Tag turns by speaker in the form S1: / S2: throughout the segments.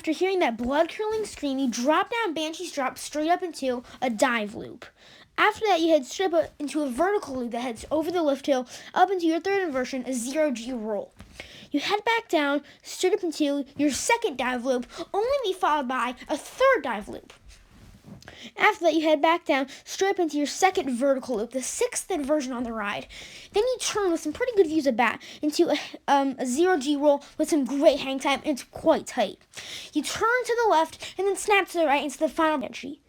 S1: After hearing that blood-curdling scream, you drop down Banshee's drop straight up into a dive loop. After that, you head straight up into a vertical loop that heads over the lift hill, up into your third inversion, a ZeroG Rule. You head back down, straight up into your second dive loop, only to be followed by a third dive loop. After that, you head back down, straight up into your second vertical loop, the sixth inversion on the ride. Then you turn with some pretty good views of bat into a ZeroG Rule with some great hang time, and it's quite tight. You turn to the left and then snap to the right into the final Banshee.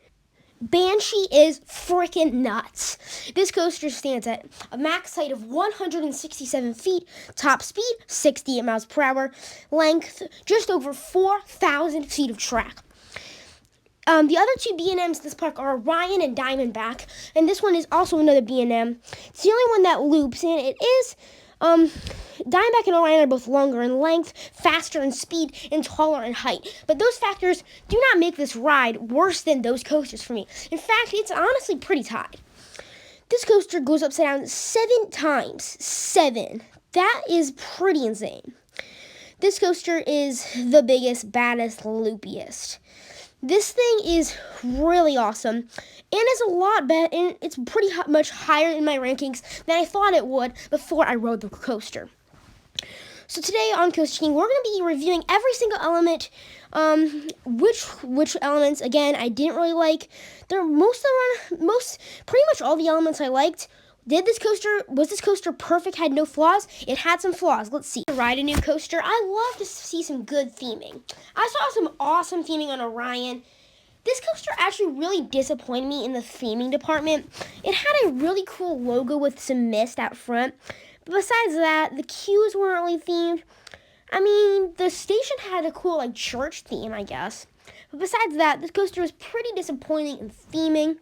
S1: Banshee is freaking nuts. This coaster stands at a max height of 167 feet, top speed 68 miles per hour, length just over 4,000 feet of track. The other two B&Ms in this park are Orion and Diamondback, and this one is also another B&M. It's the only one that loops, and it is, Diamondback and Orion are both longer in length, faster in speed, and taller in height. But those factors do not make this ride worse than those coasters for me. In fact, it's honestly pretty tied. This coaster goes upside down 7 times. 7. That is pretty insane. This coaster is the biggest, baddest, loopiest. This thing is really awesome, and it's a lot better, and it's pretty much higher in my rankings than I thought it would before I rode the coaster. So today on Coaster King, we're going to be reviewing every single element, which elements, again, I didn't really like. Pretty much all the elements I liked. Was this coaster perfect, had no flaws? It had some flaws. Let's see. To ride a new coaster, I love to see some good theming. I saw some awesome theming on Orion. This coaster actually really disappointed me in the theming department. It had a really cool logo with some mist out front. But besides that, the queues weren't really themed. I mean, the station had a cool church theme, I guess. But besides that, this coaster was pretty disappointing in theming.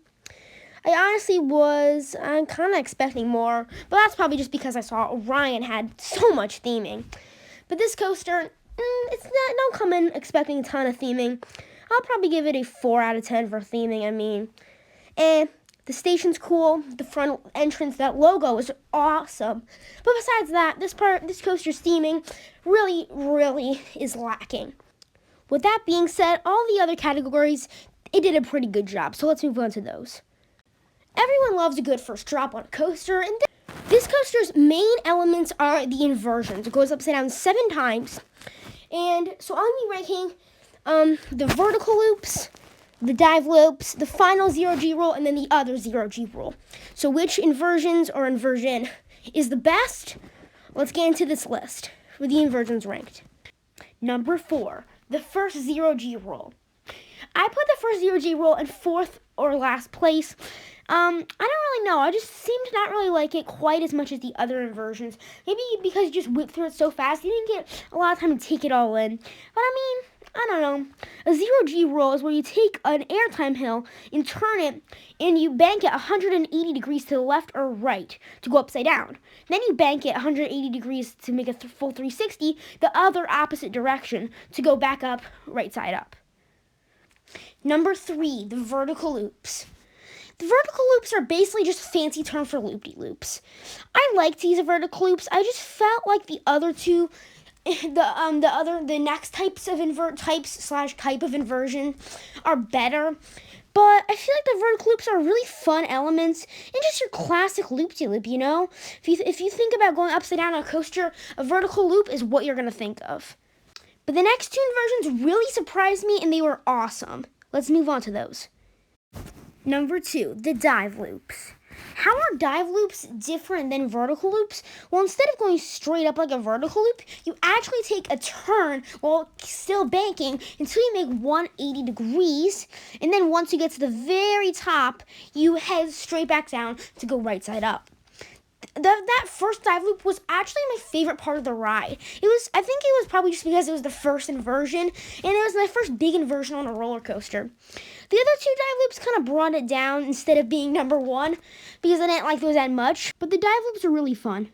S1: I honestly was kind of expecting more, but that's probably just because I saw Orion had so much theming. But this coaster, don't come in expecting a ton of theming. I'll probably give it a 4 out of 10 for theming. I mean, the station's cool. The front entrance, that logo is awesome. But besides that, this coaster's theming really, really is lacking. With that being said, all the other categories, it did a pretty good job. So let's move on to those. Everyone loves a good first drop on a coaster, and this coaster's main elements are the inversions. It goes upside down 7 times, and so I'll be ranking the vertical loops, the dive loops, the final ZeroG Rule, and then the other ZeroG Rule. So which inversions or inversion is the best? Let's get into this list with the inversions ranked. Number 4, the first ZeroG Rule. I put the first ZeroG Rule in 4th or last place. I don't really know. I just seem to not really like it quite as much as the other inversions. Maybe because you just whipped through it so fast, you didn't get a lot of time to take it all in. But I mean, I don't know. A ZeroG Rule is where you take an airtime hill and turn it, and you bank it 180 degrees to the left or right to go upside down. Then you bank it 180 degrees to make a full 360, the other opposite direction to go back up, right side up. Number 3, the vertical loops. The vertical loops are basically just a fancy term for loop-de-loops. I like to use vertical loops. I just felt like the other two, the next type of inversion are better. But I feel like the vertical loops are really fun elements and just your classic loop-de-loop, you know? If you think about going upside down on a coaster, a vertical loop is what you're going to think of. But the next 2 inversions really surprised me, and they were awesome. Let's move on to those. Number 2, the dive loops. How are dive loops different than vertical loops? Well, instead of going straight up like a vertical loop, you actually take a turn while still banking until you make 180 degrees. And then once you get to the very top, you head straight back down to go right side up. That first dive loop was actually my favorite part of the ride. I think it was probably just because it was the first inversion, and it was my first big inversion on a roller coaster. The other 2 dive loops kind of brought it down instead of being number 1, because I didn't like those that much, but the dive loops are really fun.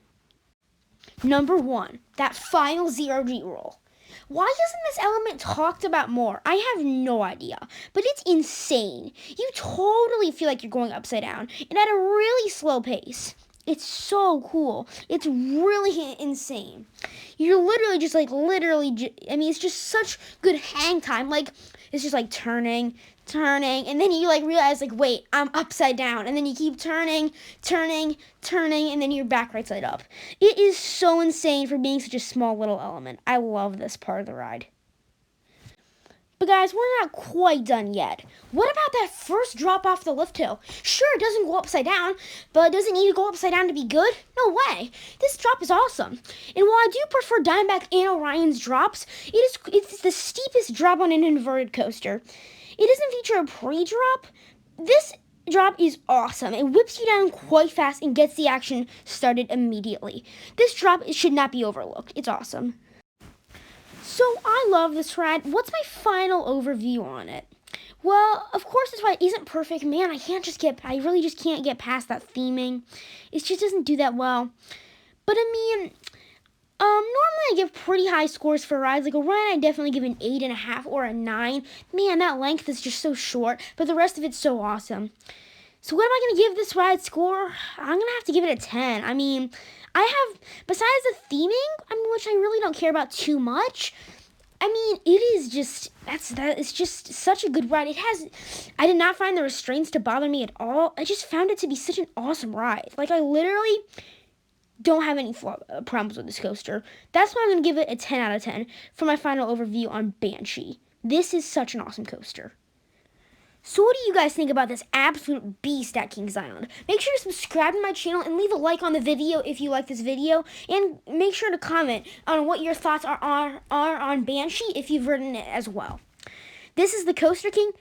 S1: Number 1, that final ZeroG Rule. Why isn't this element talked about more? I have no idea, but it's insane. You totally feel like you're going upside down, and at a really slow pace. It's so cool. It's really insane. You're literally just like, I mean, it's just such good hang time. Like, it's just like turning, and then you like realize like, wait, I'm upside down. And then you keep turning, and then you're back right side up. It is so insane for being such a small little element. I love this part of the ride. But guys, we're not quite done yet. What about that first drop off the lift hill? Sure, it doesn't go upside down, but does it need to go upside down to be good? No way. This drop is awesome. And while I do prefer Diamondback and Orion's drops, it's the steepest drop on an inverted coaster. It doesn't feature a pre-drop. This drop is awesome. It whips you down quite fast and gets the action started immediately. This drop should not be overlooked. It's awesome. So I love this ride. What's my final overview on it? Well, of course this ride isn't perfect. Man, I really just can't get past that theming. It just doesn't do that well. But I mean, normally I give pretty high scores for rides. Like Orion, I definitely give an 8.5 or a 9. Man, that length is just so short, but the rest of it's so awesome. So what am I going to give this ride score? I'm going to have to give it a 10. I mean, besides the theming, which I really don't care about too much, I mean, it is just, it's just such a good ride. I did not find the restraints to bother me at all. I just found it to be such an awesome ride. Like, I literally don't have any problems with this coaster. That's why I'm going to give it a 10 out of 10 for my final overview on Banshee. This is such an awesome coaster. So what do you guys think about this absolute beast at Kings Island? Make sure to subscribe to my channel and leave a like on the video if you like this video. And make sure to comment on what your thoughts are on Banshee if you've ridden it as well. This is the Coaster King.